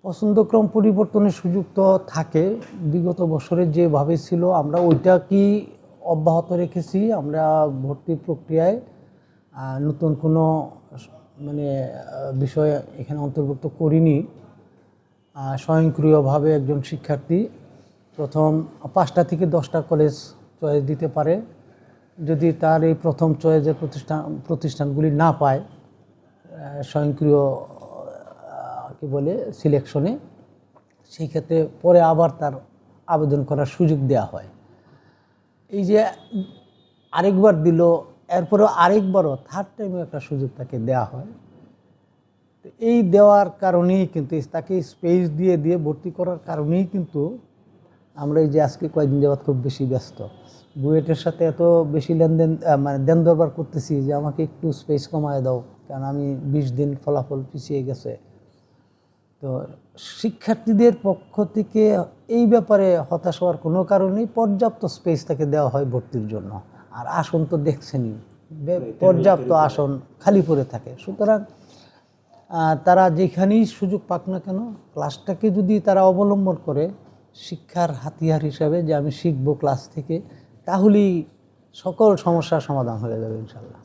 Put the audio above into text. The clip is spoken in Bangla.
পছন্দক্রম পরিবর্তনের সুযোগ তো থাকে। বিগত বছরে যেভাবে ছিল আমরা ওইটা কি অব্যাহত রেখেছি। আমরা ভর্তি প্রক্রিয়ায় নতুন কোনো মানে বিষয় এখানে অন্তর্ভুক্ত করিনি। স্বয়ংক্রিয়ভাবে একজন শিক্ষার্থী প্রথম 5টা থেকে 10টা কলেজ চয়েস দিতে পারে। যদি তার এই প্রথম চয়েসের প্রতিষ্ঠানগুলি না পায় স্বয়ংক্রিয় কি বলে সিলেকশনে, সেই ক্ষেত্রে পরে আবার তার আবেদন করার সুযোগ দেওয়া হয়। এই যে আরেকবার দিল, এরপরেও আরেকবারও থার্ড টাইমে একটা সুযোগ তাকে দেওয়া হয়। এই দেওয়ার কারণেই কিন্তু তাকে স্পেস দিয়ে দিয়ে ভর্তি করার কারণেই কিন্তু আমরা এই যে আজকে কয়েকদিন যাবৎ খুব বেশি ব্যস্ত, বুয়েটের সাথে এত বেশি লেনদেন মানে দেন দরবার করতেছি যে আমাকে একটু স্পেস কমায় দাও, কারণ আমি 20 দিন ফলাফল পিছিয়ে গেছে। তো শিক্ষার্থীদের পক্ষ থেকে এই ব্যাপারে হতাশ হওয়ার কোনো কারণেই পর্যাপ্ত স্পেস তাকে দেওয়া হয় ভর্তির জন্য। আর আসন তো দেখছেনই, পর্যাপ্ত আসন খালি পড়ে থাকে। সুতরাং তারা যেখানেই সুযোগ পাক না কেন ক্লাসটাকে যদি তারা অবলম্বন করে শিক্ষার হাতিয়ার হিসাবে, যে আমি শিখবো ক্লাস থেকে, তাহলেই সকল সমস্যার সমাধান হয়ে যাবে ইনশাল্লাহ।